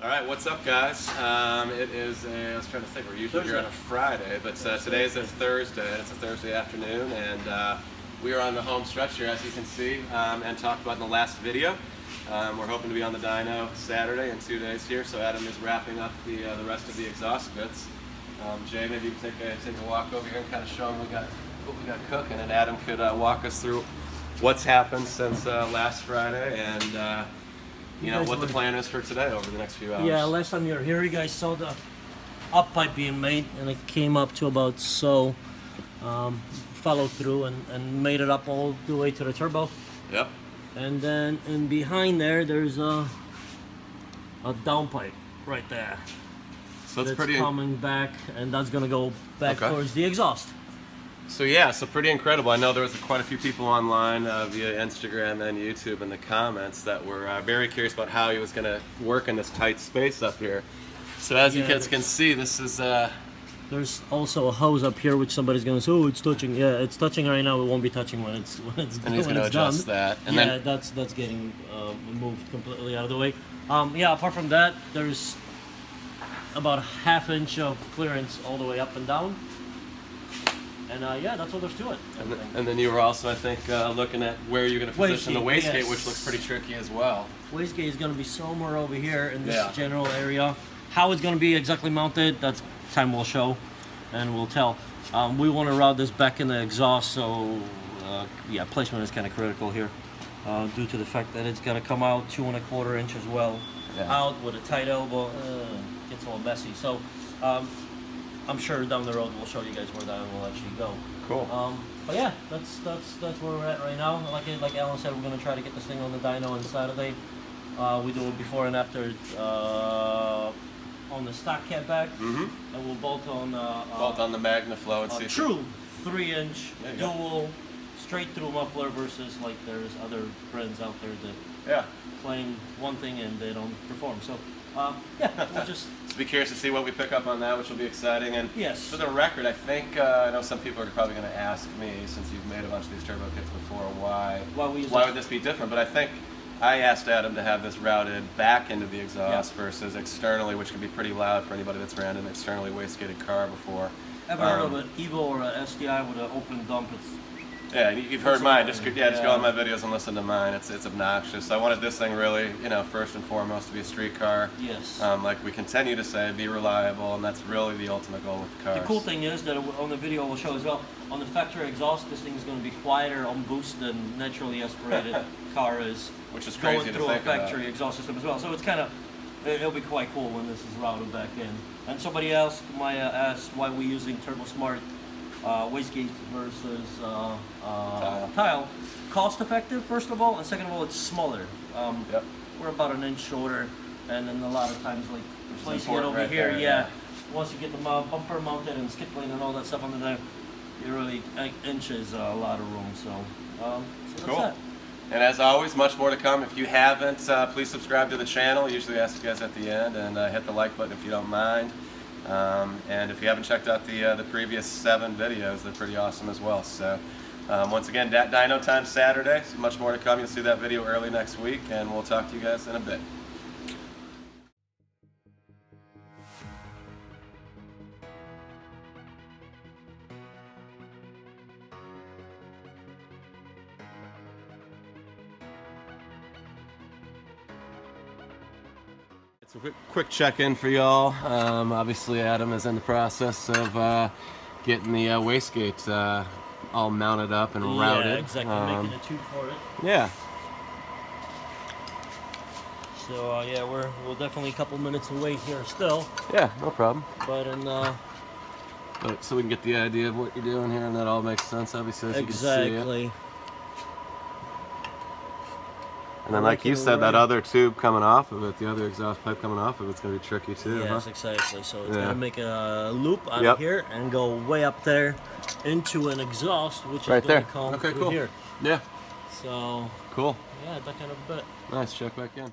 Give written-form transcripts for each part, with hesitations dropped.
All right, what's up, guys? It is I was trying to think, we're usually here on a Friday, but today is a Thursday. It's a Thursday afternoon, and we are on the home stretch here, as you can see, and talked about in the last video. We're hoping to be on the dyno Saturday in 2 days here, so Adam is wrapping up the rest of the exhaust bits. Jay, maybe you can take a walk over here and kind of show them what we got cooking, and Adam could walk us through what's happened since last Friday, and you know what the plan is for today over the next few hours. Yeah, last time you were here, you guys saw the up pipe being made, and it came up to about so. Followed through and made it up all the way to the turbo. Yep. And then in behind there's a downpipe right there. So it's that's pretty coming back, and that's gonna go back towards the exhaust. So yeah, so pretty incredible. I know there was quite a few people online via Instagram and YouTube in the comments that were very curious about how he was going to work in this tight space up here. So as you guys can see, this is... There's also a hose up here which somebody's going to say, oh, it's touching. Yeah, it's touching right now. It won't be touching when it's and he's going to adjust that. And yeah, that's getting moved completely out of the way. Yeah, apart from that, there's about a ½ inch of clearance all the way up and down. And yeah, that's all there's to it. And then you were also, I think, looking at where you're going to position the wastegate, which looks pretty tricky as well. Wastegate is going to be somewhere over here in this general area. How it's going to be exactly mounted, that's time will show, and we'll tell. We want to route this back in the exhaust, so yeah, placement is kind of critical here, due to the fact that it's going to come out 2 1/4 inch as well, out with a tight elbow. Gets a little messy. So. I'm sure down the road we'll show you guys where that will actually go. Cool. But yeah, that's where we're at right now. Like Alan said, we're gonna try to get this thing on the dyno on Saturday. We do it before and after on the stock cat back, and we'll bolt on the MagnaFlow and see. True 3-inch dual straight through muffler versus like there's other brands out there that claim one thing and they don't perform. So. Yeah, we'll just be curious to see what we pick up on that, which will be exciting. And yes, for the record, I think I know some people are probably going to ask me, since you've made a bunch of these turbo kits before, why would this be different? But I think I asked Adam to have this routed back into the exhaust versus externally, which can be pretty loud for anybody that's ran an externally wastegated car before. Ever heard of an Evo or an STI with an open dump? Yeah, you've heard mine. Just go on my videos and listen to mine. It's obnoxious. I wanted this thing really, first and foremost to be a street car. Yes. Like we continue to say, be reliable, and that's really the ultimate goal with the cars. The cool thing is that on the video we'll show as well, on the factory exhaust, this thing is going to be quieter on boost than naturally aspirated car is. Which is crazy going through a factory exhaust system as well. So it's it'll be quite cool when this is routed back in. And somebody else might ask why we're using Turbo Smart wastegate versus tile. Cost effective, first of all, and second of all, it's smaller. We're about 1 inch shorter, and then a lot of times, like placing it over here, once you get the bumper mounted and skid plate and all that stuff under there, it really inches a lot of room. So, cool. That's that. And as always, much more to come. If you haven't, please subscribe to the channel. I usually ask you guys at the end, and hit the like button if you don't mind. And if you haven't checked out the previous 7 videos, they're pretty awesome as well. So once again, dyno time Saturday. So much more to come. You'll see that video early next week, and we'll talk to you guys in a bit. It's a quick check-in for y'all. Obviously, Adam is in the process of getting the wastegate all mounted up and routed. Yeah, exactly. Making a tube for it. Yeah. So yeah, we're definitely a couple minutes away here still. Yeah, no problem. But so we can get the idea of what you're doing here, and that all makes sense, obviously, as you can see it. And then, like you said, that other tube coming off of it, the other exhaust pipe coming off of it's going to be tricky too. Yes, exactly. So it's going to make a loop out of here and go way up there into an exhaust, which is going to come through here. Yeah. So. Cool. Yeah, that kind of bit. Nice. Check back in.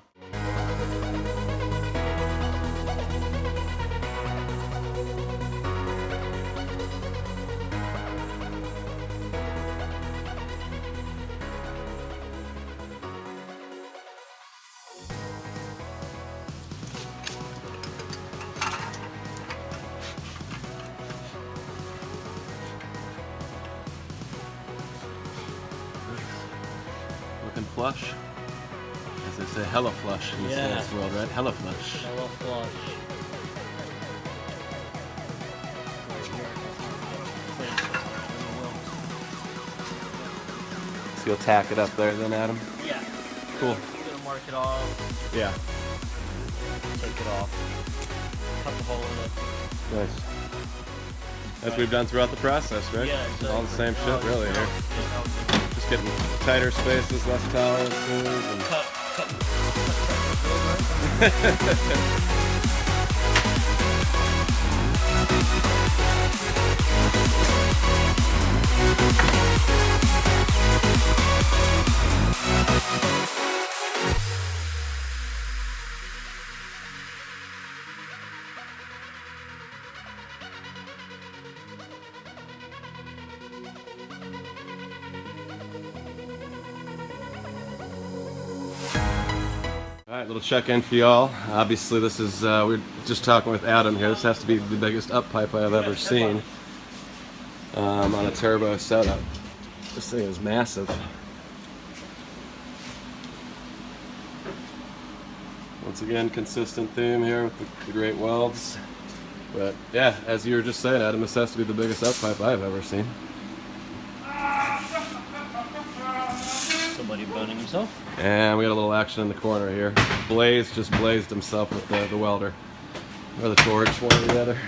flush. As they say, hella flush in the science world, right? Hella flush. Hella flush. So you'll tack it up there then, Adam? Yeah. Cool. You're gonna mark it off. Yeah. Take it off. Cut the hole in it. Nice. As we've done throughout the process, right? Yeah, exactly. All the same shit, really, here. Just getting tighter spaces, less tolerances, and... Cut. All right, little check-in for y'all. Obviously, this is, we're just talking with Adam here. This has to be the biggest up pipe I've ever seen on a turbo setup. This thing is massive. Once again, consistent theme here with the great welds. But yeah, as you were just saying, Adam, this has to be the biggest up pipe I've ever seen. Somebody burning himself. And we got a little action in the corner here. Blaze just blazed himself with the welder. Or the torch, one or the other.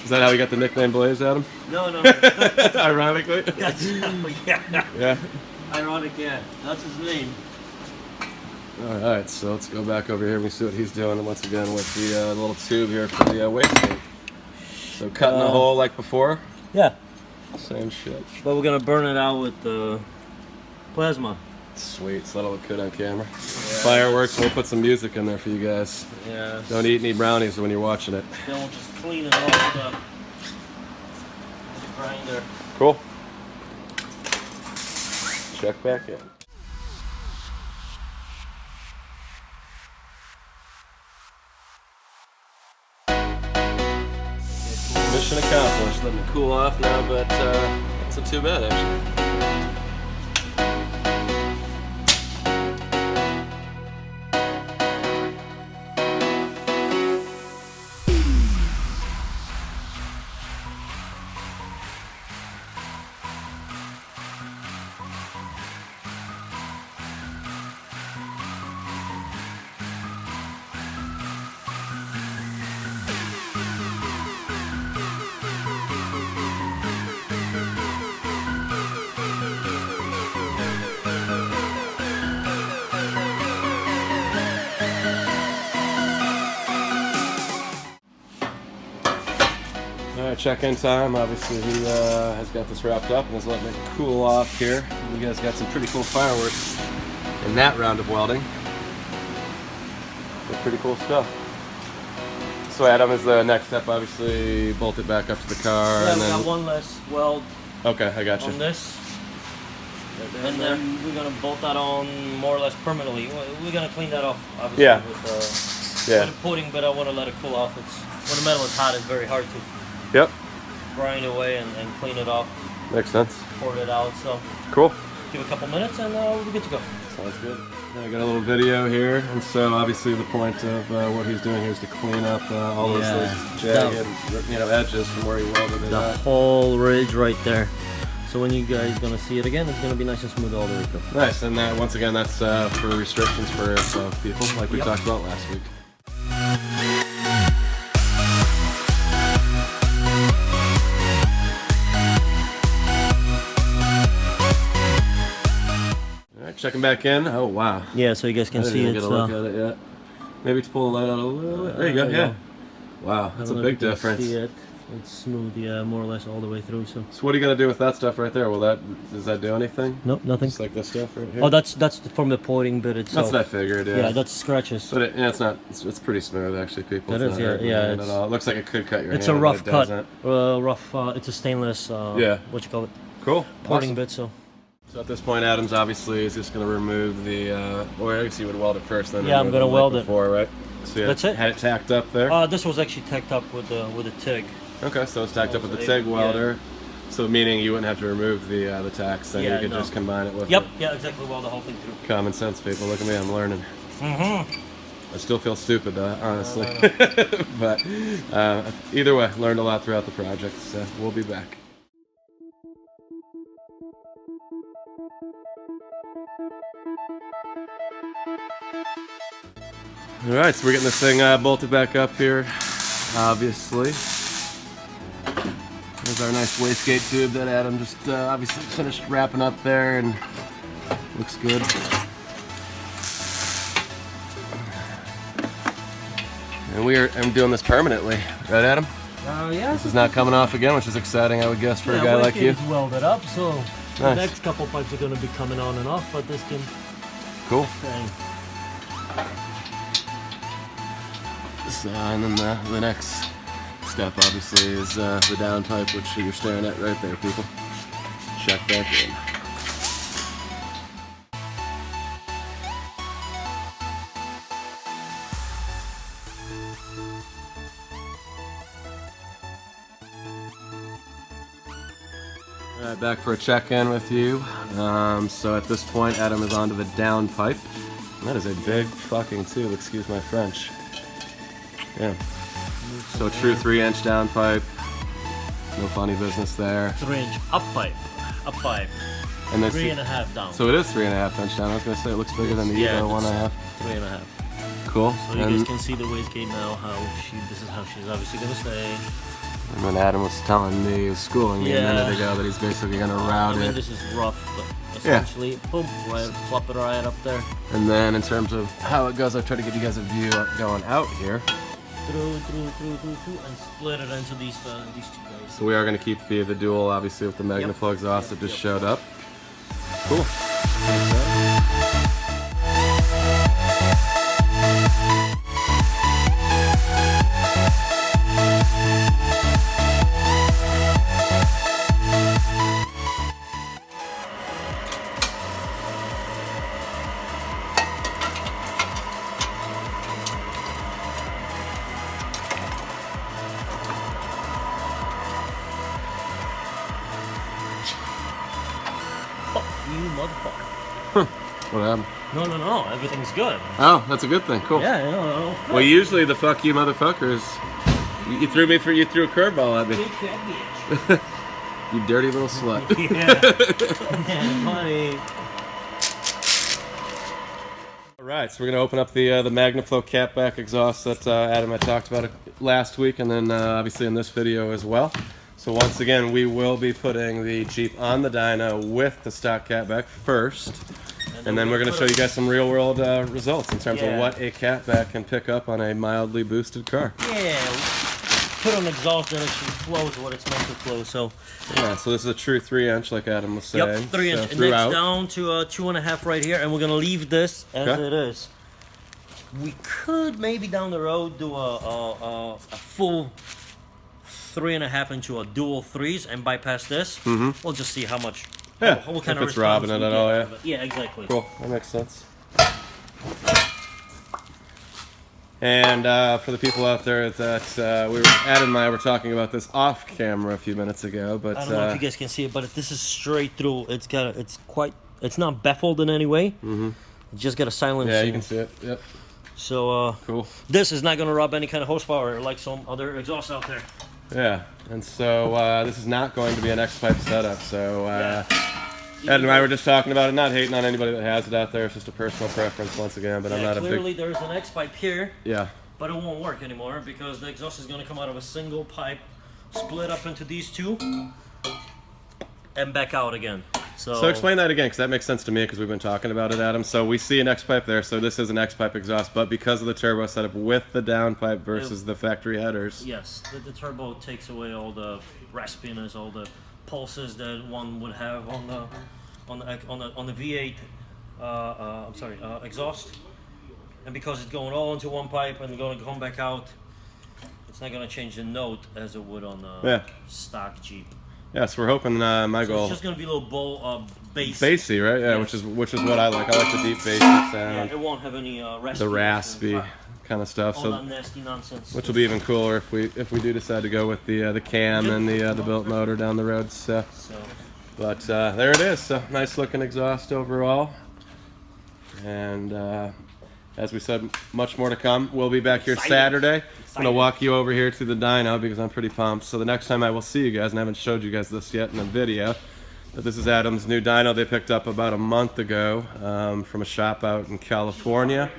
Is that how you got the nickname Blaze, Adam? No. Ironically? That's, yeah. Yeah. Ironic, yeah. That's his name. Alright, so let's go back over here and we see what he's doing once again with the little tube here for the wastegate. So cutting a hole like before? Yeah. Same shit. But we're gonna burn it out with the plasma. Sweet, so that'll look good on camera. Yeah. Fireworks, we'll put some music in there for you guys. Yeah. Don't eat any brownies when you're watching it. Then we'll just clean it all with the grinder. Cool. Check back in. Mission accomplished. Let me cool off now, but it's not too bad actually. Alright, check-in time. Obviously he has got this wrapped up and is letting it cool off here. You guys got some pretty cool fireworks in that round of welding. But pretty cool stuff. So Adam, is the next step obviously bolt it back up to the car? Yeah, and we then... got one less weld. Okay, I got you. On this. And then we're gonna bolt that on more or less permanently. We're gonna clean that off obviously with the pudding, but I want to let it cool off. It's when the metal is hot, it's very hard to grind away and clean it off. Makes sense. Pour it out. So cool. Give it a couple minutes and we're good to go. Sounds good. I got a little video here, and so obviously the point of what he's doing here is to clean up all those jagged, edges from where he welded it The whole ridge right there. So when you guys gonna see it again, it's gonna be nice and smooth all the way through. Nice, and once again, that's for restrictions for people, like we talked about last week. Checking back in. Oh wow. Yeah, so you guys can see it. Get a look at it yet. Maybe to pull the light out a little bit. There you go. Yeah. Wow, that's a big difference. See it. It's smooth, yeah, more or less all the way through. So what are you gonna do with that stuff right there? Does that do anything? Nope, nothing. Just like this stuff right here. Oh, that's from the pouring bit itself. That's what I figured. Yeah. Yeah, that's scratches. But it's not. It's pretty smooth actually, people. It is. Yeah. It looks like it could cut your hand. It's a rough cut. Rough. It's a stainless. Yeah. What you call it? Cool. Pouring bit. So at this point, Adam's obviously is just going to remove the. Or I guess you would weld it first, then. Yeah, I'm going to weld it. Right. So that's it. Had it tacked up there. This was actually tacked up with a TIG. Okay, so it's tacked up with the TIG welder. So meaning you wouldn't have to remove the tacks, then you could just combine it with it. Yeah, exactly. Weld the whole thing through. Common sense, people. Look at me, I'm learning. I still feel stupid though, honestly. But either way, learned a lot throughout the project, so we'll be back. Alright, so we're getting this thing bolted back up here, obviously. There's our nice wastegate tube that Adam just obviously finished wrapping up there, and looks good. And I'm doing this permanently, right, Adam? Yeah. This is not coming off again, which is exciting, I would guess, for a guy like you. It's welded up, so nice. The next couple pipes are going to be coming on and off, but this can. Cool. Dang. So, and then the next step, obviously, is the downpipe, which you're staring at right there, people. Check back in. Alright, back for a check-in with you. So at this point, Adam is onto the downpipe. That is a big fucking tube, excuse my French. Yeah. So true 3-inch downpipe. No funny business there. 3-inch up pipe. And then 3.5 down. So it is 3.5 inch down. I was gonna say it looks bigger than the Evo 1.5. 3.5. Cool. So you guys can see the wastegate now. This is how she's obviously gonna stay. And then Adam was telling me, he was schooling me a minute ago, that he's basically gonna route it. This is rough, but essentially, boom, right, plop it right up there. And then in terms of how it goes, I've tried to give you guys a view going out here. Through, and split it into these two guys. So we are going to keep the dual, obviously, with the MagnaFlow exhaust that just showed up. Cool. You motherfucker. What happened? No, everything's good. Oh, that's a good thing. Cool. Yeah, no. Well, usually the fuck you motherfuckers, you threw a curveball at me. Big fat bitch. You dirty little slut. Yeah, funny. All right, so we're gonna open up the MagnaFlow catback exhaust that Adam had talked about last week, and then obviously in this video as well. So once again, we will be putting the Jeep on the dyno with the stock catback first, and then we're going to show you guys some real-world results in terms of what a catback can pick up on a mildly boosted car. Yeah, put on exhaust and it flows what it's meant to flow. So yeah, so this is a true 3-inch, like Adam was saying. Yep, 3-inch. So and next down to 2.5 right here, and we're going to leave this as it is. We could maybe down the road do a full 3.5 into a dual 3s and bypass this. We'll just see how much. Yeah, what kind if of it's robbing it at all, yeah. Yeah, exactly. Cool, that makes sense. And for the people out there that Adam and I were talking about this off camera a few minutes ago, but I don't know if you guys can see it, but this is straight through. It's not baffled in any way. It's just got a silent. Yeah, you can see it. Yep. So cool. This is not going to rob any kind of horsepower like some other exhausts out there. Yeah, and so this is not going to be an X-pipe setup, so Ed and I were just talking about it, not hating on anybody that has it out there, it's just a personal preference once again, but I'm not a big... Clearly there's an X-pipe here, but it won't work anymore because the exhaust is going to come out of a single pipe, split up into these two, and back out again. So explain that again, because that makes sense to me, because we've been talking about it, Adam. So we see an X-pipe there, so this is an X-pipe exhaust, but because of the turbo setup with the downpipe versus the factory headers. Yes, the turbo takes away all the raspiness, all the pulses that one would have on the V8. Exhaust, and because it's going all into one pipe and going to come back out, it's not going to change the note as it would on the stock Jeep. Yeah, so we're hoping my goal. It's just gonna be a little bowl bass. Bassy, right? Yeah, which is what I like. I like the deep bassy sound. Yeah, it won't have any raspy. The raspy. kind of stuff. All that nasty nonsense. Which will be even cooler if we do decide to go with the cam and the built motor down the road. So. But there it is. So nice looking exhaust overall. And as we said, much more to come. We'll be back here Saturday. I'm going to walk you over here to the dyno because I'm pretty pumped. So the next time I will see you guys, and I haven't showed you guys this yet in a video, but this is Adam's new dyno they picked up about a month ago from a shop out in California.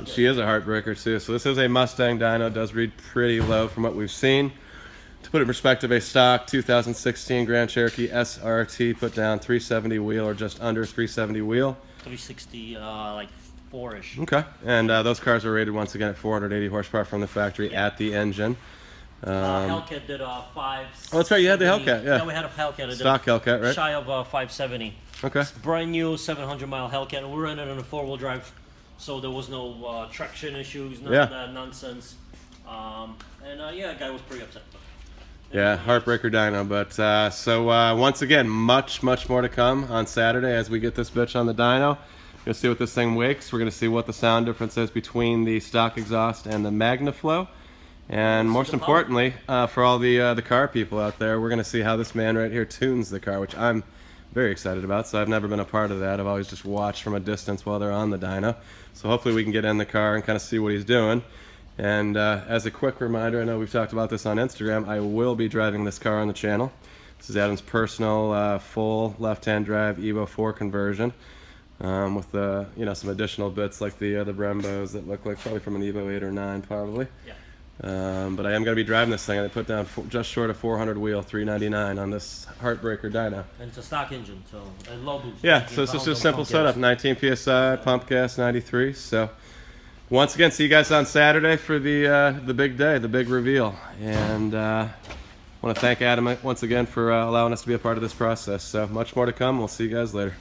She is a heartbreaker too. So this is a Mustang dyno. It does read pretty low from what we've seen. To put it in perspective, a stock 2016 Grand Cherokee SRT put down 370 wheel or just under 370 wheel. 360, like 4-ish. Okay, and those cars are rated once again at 480 horsepower from the factory at the engine. Hellcat did 5. Oh, that's right, you had the Hellcat, yeah. Yeah, we had a Hellcat. Stock Hellcat, right? Shy of 570. Okay. It's brand new 700-mile Hellcat, and we ran it on a 4-wheel drive, so there was no traction issues, none of that nonsense. Yeah, guy was pretty upset. Yeah, heartbreaker dyno, but so once again, much more to come on Saturday as we get this bitch on the dyno. We're going to see what this thing wakes. We're going to see what the sound difference is between the stock exhaust and the MagnaFlow. And most importantly, for all the car people out there, we're going to see how this man right here tunes the car, which I'm very excited about. So I've never been a part of that. I've always just watched from a distance while they're on the dyno. So hopefully we can get in the car and kind of see what he's doing. And as a quick reminder, I know we've talked about this on Instagram, I will be driving this car on the channel. This is Adam's personal full left-hand drive Evo 4 conversion with some additional bits like the Brembos that look like probably from an Evo 8 or 9 probably. Yeah. But I am going to be driving this thing. I put down just short of 400 wheel, 399 on this heartbreaker dyno. And it's a stock engine, so a low boost. Yeah, so it's just a simple setup, 19 PSI, pump gas, 93. So. Once again, see you guys on Saturday for the big day, the big reveal. And I want to thank Adam once again for allowing us to be a part of this process. So much more to come. We'll see you guys later.